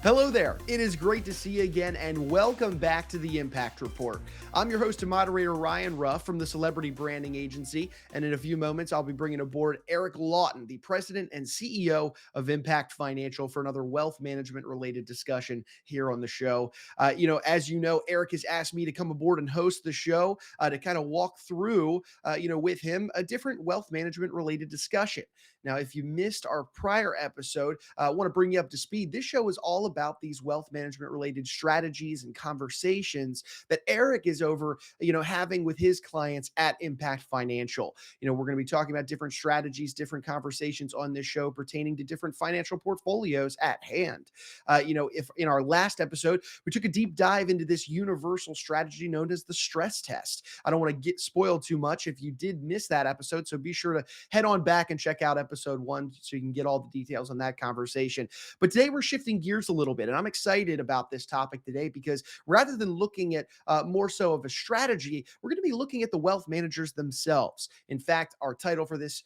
Hello there. It is great to see you again, and welcome back to the Impact Report. I'm your host and moderator, Ryan Ruff from the Celebrity Branding Agency, and in a few moments, I'll be bringing aboard Eric Lawton, the president and CEO of Impact Financial, for another wealth management related discussion here on the show. As you know, Eric has asked me to come aboard and host the show to kind of walk through, with him, a different wealth management related discussion. Now, if you missed our prior episode, I want to bring you up to speed. This show is all about these wealth management related strategies and conversations that Eric is over, having with his clients at Impact Financial. We're going to be talking about different strategies, different conversations on this show pertaining to different financial portfolios at hand. If in our last episode, we took a deep dive into this universal strategy known as the stress test. I don't want to get spoiled too much if you did miss that episode, so be sure to head on back and check out episode 1 so you can get all the details on that conversation. But today we're shifting gears a little bit, and I'm excited about this topic today because rather than looking at more so of a strategy, we're going to be looking at the wealth managers themselves. In fact, our title for this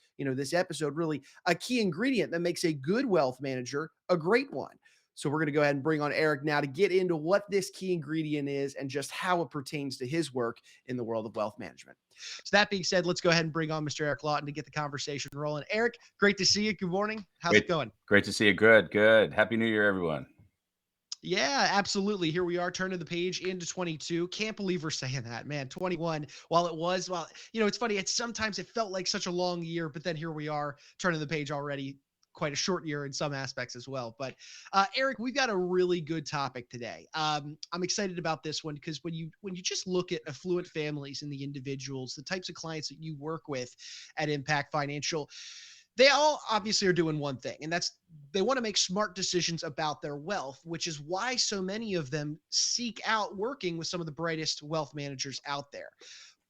episode, really a key ingredient that makes a good wealth manager a great one. So we're going to go ahead and bring on Eric now to get into what this key ingredient is and just how it pertains to his work in the world of wealth management. So that being said, let's go ahead and bring on Mr. Eric Lawton to get the conversation rolling. Eric, great to see you. Good morning. How's it going? Great to see you. Good. Happy New Year, everyone. Yeah, absolutely. Here we are, turning the page into 22. Can't believe we're saying that, man. 21, it's funny. Sometimes it felt like such a long year, but then here we are, turning the page already. Quite a short year in some aspects as well. But Eric, we've got a really good topic today. I'm excited about this one because when you just look at affluent families and the individuals, the types of clients that you work with at Impact Financial, they all obviously are doing one thing, and that's they want to make smart decisions about their wealth, which is why so many of them seek out working with some of the brightest wealth managers out there.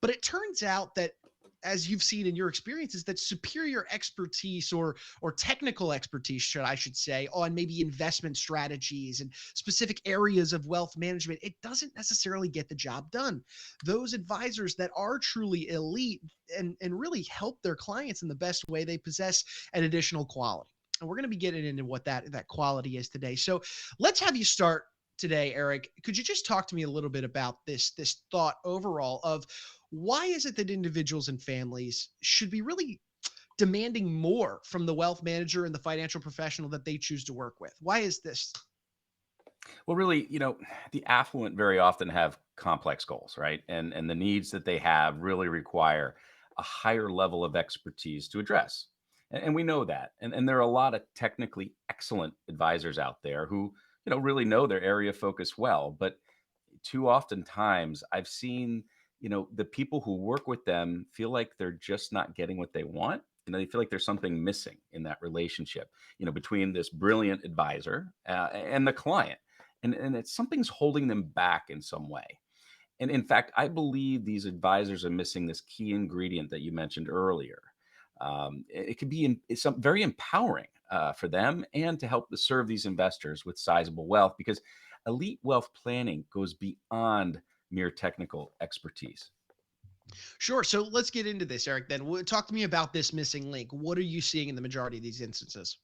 But it turns out that, as you've seen in your experiences, that superior expertise or technical expertise, I should say, on maybe investment strategies and specific areas of wealth management, it doesn't necessarily get the job done. Those advisors that are truly elite and really help their clients in the best way, they possess an additional quality. And we're going to be getting into what that quality is today. So let's have you start today, Eric. Could you just talk to me a little bit about this thought overall of why is it that individuals and families should be really demanding more from the wealth manager and the financial professional that they choose to work with? Why is this? Well, really, the affluent very often have complex goals, right? And the needs that they have really require a higher level of expertise to address. And we know that. And there are a lot of technically excellent advisors out there who, really know their area of focus well. But too often times I've seen, the people who work with them feel like they're just not getting what they want. They feel like there's something missing in that relationship, between this brilliant advisor and the client. And it's something's holding them back in some way. And in fact, I believe these advisors are missing this key ingredient that you mentioned earlier. It could be it's very empowering for them and to help to serve these investors with sizable wealth, because elite wealth planning goes beyond mere technical expertise. Sure. So let's get into this, Eric. Then talk to me about this missing link. What are you seeing in the majority of these instances?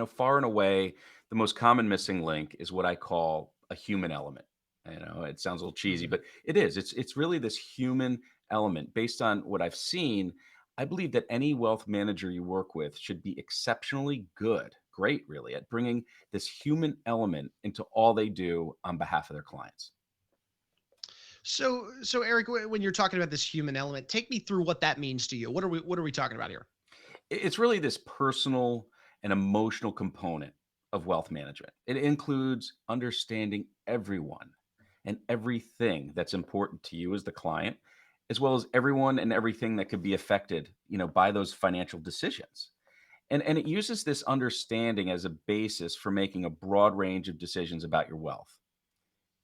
Far and away, the most common missing link is what I call a human element. It sounds a little cheesy, Mhm. but it is. It's really this human element. Based on what I've seen, I believe that any wealth manager you work with should be exceptionally good, great, really, at bringing this human element into all they do on behalf of their clients. So Eric, when you're talking about this human element, take me through what that means to you. What are we talking about here? It's really this personal and emotional component of wealth management. It includes understanding everyone and everything that's important to you as the client, as well as everyone and everything that could be affected, by those financial decisions. And it uses this understanding as a basis for making a broad range of decisions about your wealth.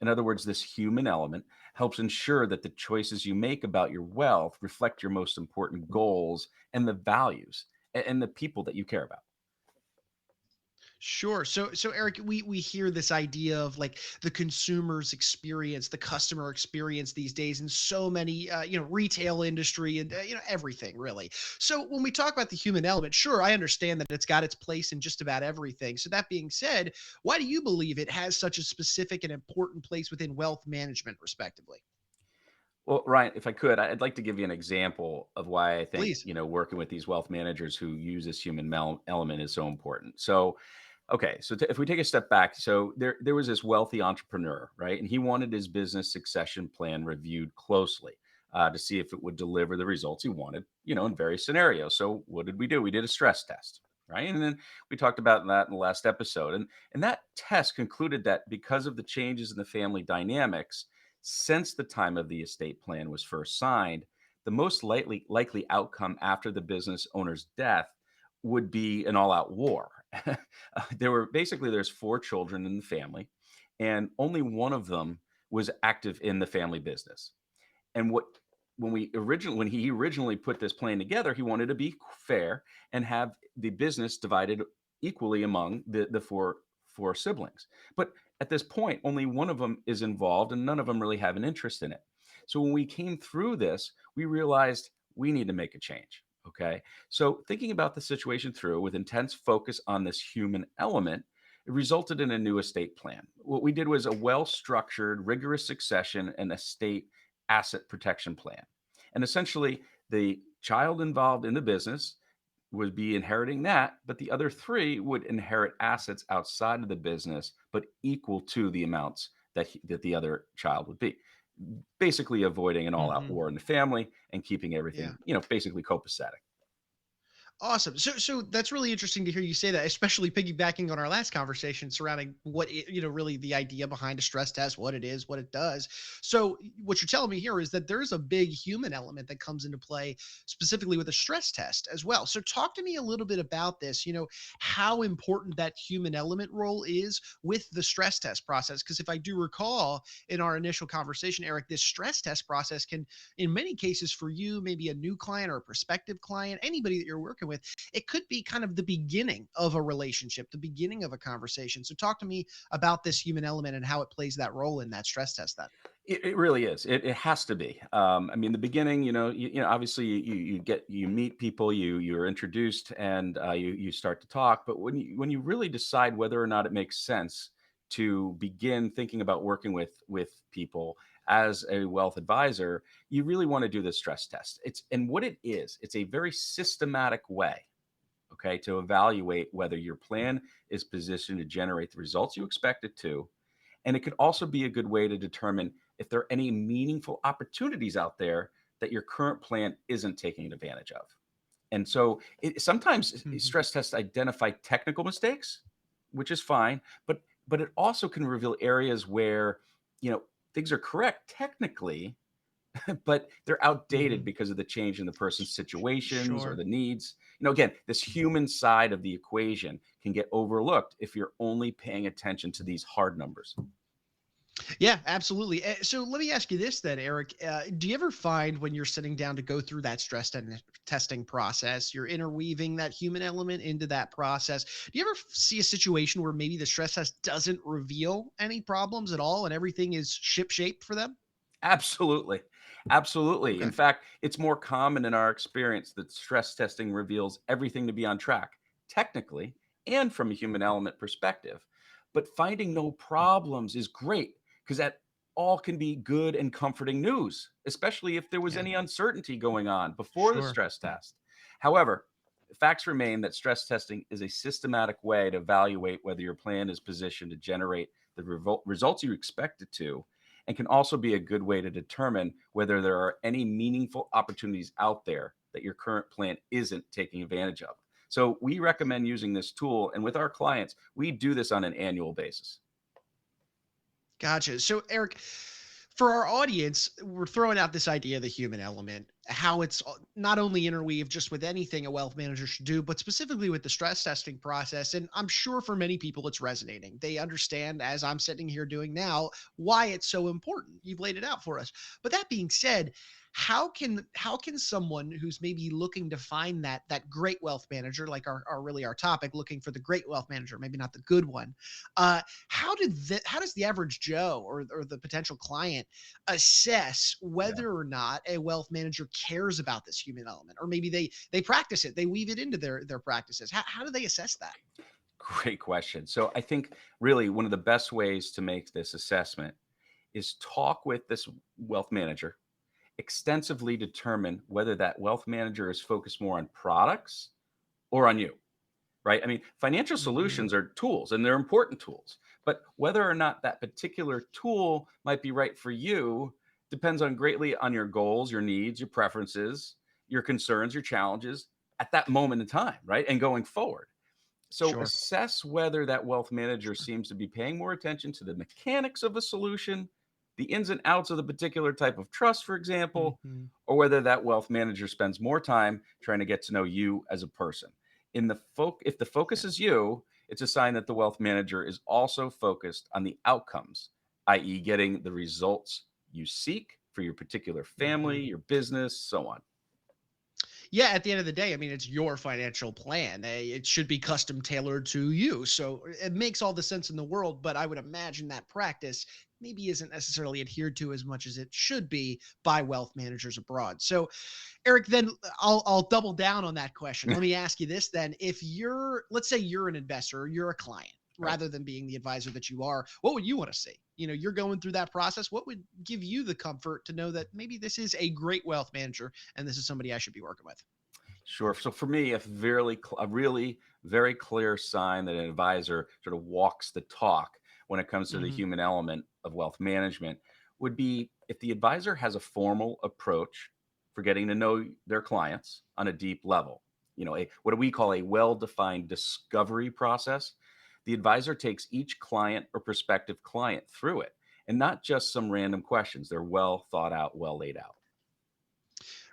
In other words, this human element helps ensure that the choices you make about your wealth reflect your most important goals and the values and the people that you care about. Sure. So Eric, we hear this idea of like the consumer's experience, the customer experience these days in so many retail industry and everything really. So when we talk about the human element, sure, I understand that it's got its place in just about everything. So that being said, why do you believe it has such a specific and important place within wealth management respectively? Well, Ryan, if I could, I'd like to give you an example of why I think, Please. working with these wealth managers who use this human element is so important. So, okay, so if we take a step back, so there was this wealthy entrepreneur, right? And he wanted his business succession plan reviewed closely to see if it would deliver the results he wanted, in various scenarios. So, what did we do? We did a stress test, right? And then we talked about that in the last episode. And that test concluded that because of the changes in the family dynamics since the time of the estate plan was first signed, the most likely outcome after the business owner's death would be an all-out war. There's four children in the family, and only one of them was active in the family business. And when he originally put this plan together, he wanted to be fair and have the business divided equally among the four siblings. But at this point, only one of them is involved, and none of them really have an interest in it. So when we came through this, we realized we need to make a change. Okay. So thinking about the situation through with intense focus on this human element, it resulted in a new estate plan. What we did was a well structured, rigorous succession and estate asset protection plan. And essentially, the child involved in the business would be inheriting that, but the other three would inherit assets outside of the business, but equal to the amounts that the other child would be. Basically, avoiding an all-out Hmm. war in the family and keeping Yeah. everything, basically copacetic. Awesome. So that's really interesting to hear you say that, especially piggybacking on our last conversation surrounding really the idea behind a stress test, what it is, what it does. So what you're telling me here is that there's a big human element that comes into play specifically with a stress test as well. So talk to me a little bit about this, how important that human element role is with the stress test process. Because if I do recall in our initial conversation, Eric, this stress test process can in many cases for you, maybe a new client or a prospective client, anybody that you're working with, it could be kind of the beginning of a relationship, the beginning of a conversation. So talk to me about this human element and how it plays that role in that stress test then. It really is. It has to be. I mean, the beginning, obviously you meet people, you're introduced, and you start to talk. But when you really decide whether or not it makes sense to begin thinking about working with people as a wealth advisor, you really want to do the stress test. And what it is, it's a very systematic way, okay, to evaluate whether your plan is positioned to generate the results you expect it to, and it could also be a good way to determine if there are any meaningful opportunities out there that your current plan isn't taking advantage of. And so sometimes Mhm. stress tests identify technical mistakes, which is fine, but it also can reveal areas where, you know, things are correct technically, but they're outdated Mhm. because of the change in the person's situations or Sure. the needs. Again, this human side of the equation can get overlooked if you're only paying attention to these hard numbers. Yeah, absolutely. So let me ask you this then, Eric. Do you ever find when you're sitting down to go through that testing process, you're interweaving that human element into that process? Do you ever see a situation where maybe the stress test doesn't reveal any problems at all and everything is ship shape for them? Absolutely. Absolutely. In Okay. fact, it's more common in our experience that stress testing reveals everything to be on track, technically, and from a human element perspective. But finding no problems is great because that all can be good and comforting news, especially if there was Yeah. any uncertainty going on before the Sure. stress test. However, facts remain that stress testing is a systematic way to evaluate whether your plan is positioned to generate the results you expect it to, and can also be a good way to determine whether there are any meaningful opportunities out there that your current plan isn't taking advantage of. So we recommend using this tool. And with our clients, we do this on an annual basis. Gotcha. So, Eric, for our audience, we're throwing out this idea of the human element, how it's not only interweaved just with anything a wealth manager should do, but specifically with the stress testing process. And I'm sure for many people it's resonating. They understand, as I'm sitting here doing now, why it's so important. You've laid it out for us. But that being said, how can someone who's maybe looking to find that great wealth manager, like our really our topic, looking for the great wealth manager, maybe not the good one, how does the average Joe or the potential client assess Yeah. whether or not a wealth manager cares about this human element, or maybe they practice it, they weave it into their practices? How do they assess that? Great question. So I think really one of the best ways to make this assessment is talk with this wealth manager, extensively determine whether that wealth manager is focused more on products or on you, right? I mean, financial Mhm. solutions are tools and they're important tools, but whether or not that particular tool might be right for you depends on greatly on your goals, your needs, your preferences, your concerns, your challenges at that moment in time, right? And going forward. So Sure. assess whether that wealth manager seems to be paying more attention to the mechanics of a solution, the ins and outs of the particular type of trust, for example, Mhm. or whether that wealth manager spends more time trying to get to know you as a person. If the Yeah. focus is you, it's a sign that the wealth manager is also focused on the outcomes, i.e., getting the results you seek for your particular family, Mhm. your business, so on. Yeah, at the end of the day, I mean, it's your financial plan. It should be custom tailored to you. So it makes all the sense in the world, but I would imagine that practice maybe isn't necessarily adhered to as much as it should be by wealth managers abroad. So, Eric, then I'll double down on that question. Let me ask you this then. If you're, let's say you're an investor or you're a client, Right. rather than being the advisor that you are, what would you want to see? You're going through that process. What would give you the comfort to know that maybe this is a great wealth manager and this is somebody I should be working with? Sure. So for me, a really very clear sign that an advisor sort of walks the talk when it comes to the Mhm. human element of wealth management would be if the advisor has a formal approach for getting to know their clients on a deep level. What do we call a well-defined discovery process? The advisor takes each client or prospective client through it, and not just some random questions. They're well thought out, well laid out.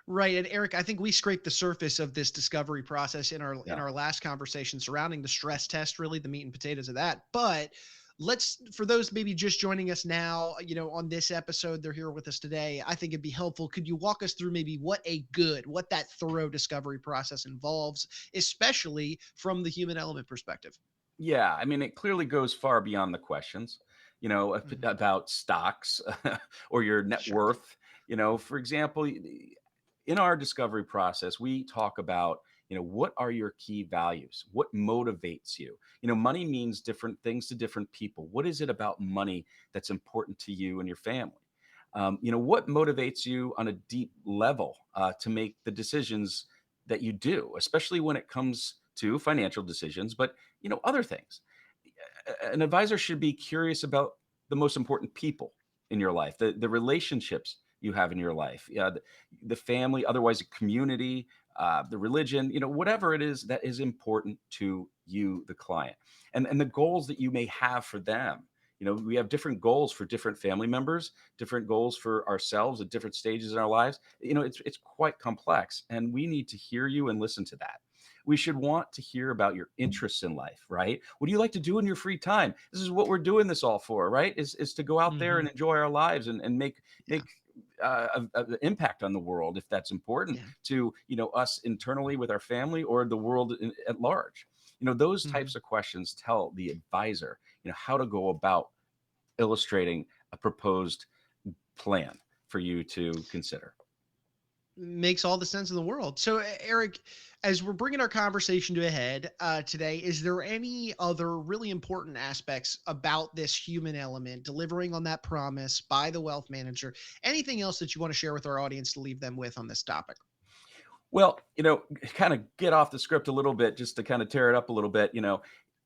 Right. And Eric, I think we scraped the surface of this discovery process in our Yeah. last conversation surrounding the stress test, really the meat and potatoes of that. But let's, for those maybe just joining us now, on this episode, they're here with us today. I think it'd be helpful. Could you walk us through maybe what that thorough discovery process involves, especially from the human element perspective? Yeah, I mean, it clearly goes far beyond the questions, Mhm. about stocks or your net Sure. worth. For example, in our discovery process, we talk about, what are your key values? What motivates you? Money means different things to different people. What is it about money that's important to you and your family? What motivates you on a deep level to make the decisions that you do, especially when it comes to financial decisions, but other things. An advisor should be curious about the most important people in your life, the relationships you have in your life, the family, otherwise a community, the religion, whatever it is that is important to you, the client, and the goals that you may have for them. We have different goals for different family members, different goals for ourselves at different stages in our lives. It's quite complex, and we need to hear you and listen to that. We should want to hear about your interests in life, right? What do you like to do in your free time? This is what we're doing this all for, right? Is to go out there and Mhm. enjoy our lives and make Yeah. make an impact on the world if that's important Yeah. to us internally with our family or the world at large. Those types Mhm. of questions tell the advisor how to go about illustrating a proposed plan for you to consider. Makes all the sense in the world. So, Eric, as we're bringing our conversation to a head today, is there any other really important aspects about this human element, delivering on that promise by the wealth manager? Anything else that you want to share with our audience to leave them with on this topic? Well, kind of get off the script a little bit just to kind of tear it up a little bit.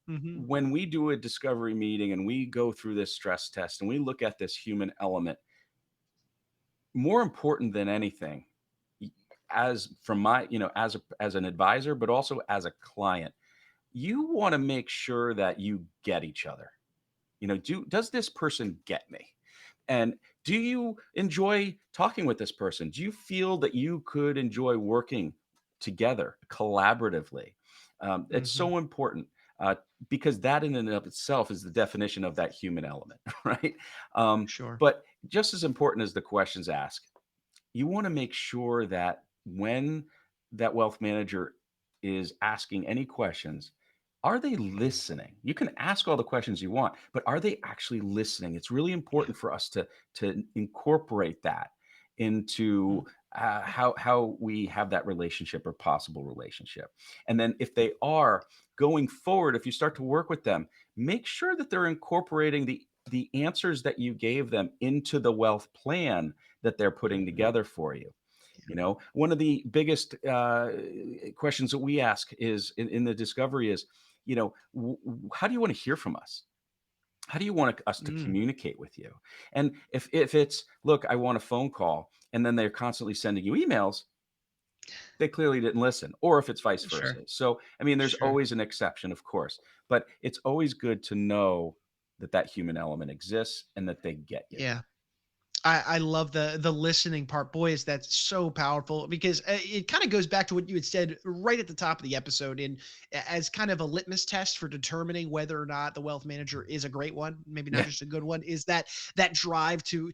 Hmm. When we do a discovery meeting and we go through this stress test and we look at this human element, more important than anything, y- as from my, as an advisor, but also as a client, you want to make sure that you get each other. Does this person get me? And do you enjoy talking with this person? Do you feel that you could enjoy working together collaboratively? It's Hmm. so important uh, because that in and of itself is the definition of that human element, right? Um, Sure. but just as important as the questions asked, you want to make sure that when that wealth manager is asking any questions, are they listening? You can ask all the questions you want, but are they actually listening? It's really Yeah. important for us to incorporate that Mm. into how we have that relationship or possible relationship. And then if they are going forward, if you start to work with them, make sure that they're incorporating the answers that you gave them into the wealth plan that they're putting Mhm. together for you. Yeah. You know, one of the biggest questions that we ask is in the discovery is, how do you want to hear from us? How do you want us to Mm. communicate with you? And if it's, look, I want a phone call, and then they're constantly sending you emails, they clearly didn't listen. Or if it's vice Sure. versa. So, I mean, there's Sure. always an exception, of course, but it's always good to know that that human element exists and that they get you. Yeah. I love the listening part. Boy, is that so powerful because it kind of goes back to what you had said right at the top of the episode, in as kind of a litmus test for determining whether or not the wealth manager is a great one, maybe not Yeah. just a good one, is that drive to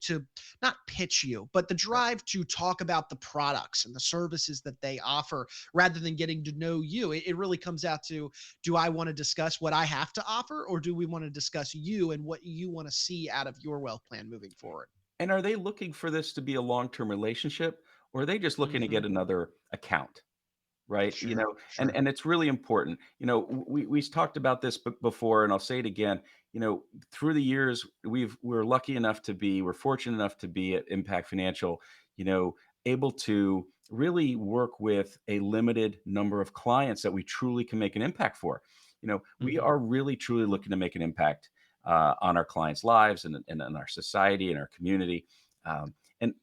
not pitch you, but the Right. drive to talk about the products and the services that they offer rather than getting to know you. It really comes out to, do I want to discuss what I have to offer, or do we want to discuss you and what you want to see out of your wealth plan moving forward? And are they looking for this to be a long-term relationship, or are they just looking to Hmm. get another account? Right? Sure, And sure. it's really important. We talked about this before, and I'll say it again. Through the years, we're fortunate enough to be at Impact Financial, you know, able to really work with a limited number of clients that we truly can make an impact for. We Mhm. are really truly looking to make an impact on our clients' lives and in our society and our community. And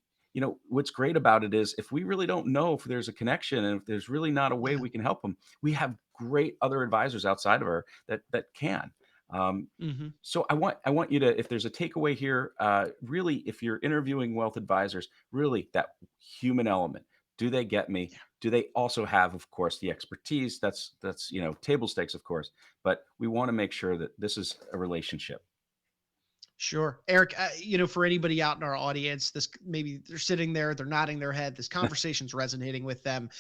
what's great about it is if we really don't know if there's a connection and if there's really not a way Yeah. we can help them, we have great other advisors outside of her that can. Um, Mhm. so I want you to, if there's a takeaway here, really, if you're interviewing wealth advisors, really that human element. Do they get me? Yeah. Do they also have, of course, the expertise? That's table stakes, of course, but we want to make sure that this is a relationship. Sure. Eric, for anybody out in our audience, this maybe they're sitting there, they're nodding their head, this conversation's resonating with them.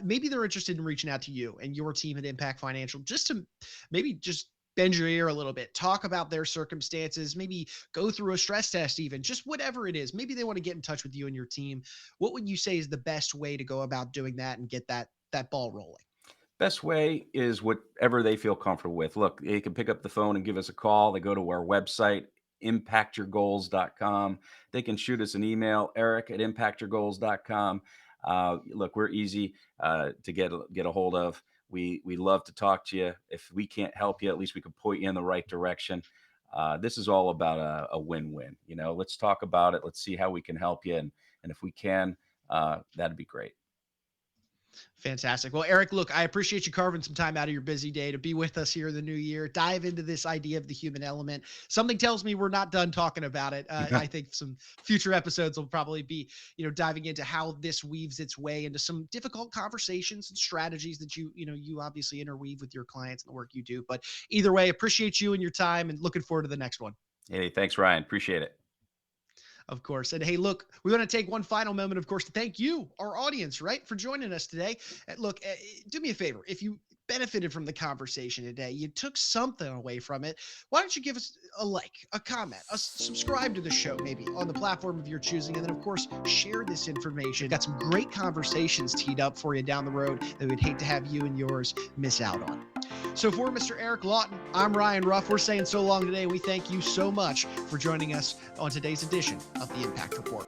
Maybe they're interested in reaching out to you and your team at Impact Financial just to maybe just bend your ear a little bit, talk about their circumstances, maybe go through a stress test, even just whatever it is. Maybe they want to get in touch with you and your team. What would you say is the best way to go about doing that and get that ball rolling? Best way is whatever they feel comfortable with. Look, they can pick up the phone and give us a call. They go to our website, impactyourgoals.com. They can shoot us an email, eric@impactyourgoals.com. Look, we're easy to get a hold of. We love to talk to you. If we can't help you, at least we can point you in the right direction. This is all about a win-win. Let's talk about it. Let's see how we can help you, and if we can, that'd be great. Fantastic. Well, Eric, look, I appreciate you carving some time out of your busy day to be with us here in the new year. Dive into this idea of the human element. Something tells me we're not done talking about it. I think some future episodes will probably be, diving into how this weaves its way into some difficult conversations and strategies that you obviously interweave with your clients and the work you do. But either way, appreciate you and your time, and looking forward to the next one. Hey, thanks, Ryan. Appreciate it. Of course. And hey, look, we want to take one final moment, of course, to thank you, our audience, right, for joining us today. Look, do me a favor. If you benefited from the conversation today, you took something away from it, why don't you give us a like, a comment, subscribe to the show, maybe on the platform of your choosing, and then, of course, share this information. We've got some great conversations teed up for you down the road that we'd hate to have you and yours miss out on. So for Mr. Eric Lawton, I'm Ryan Ruff. We're saying so long today. We thank you so much for joining us on today's edition of the Impact Report.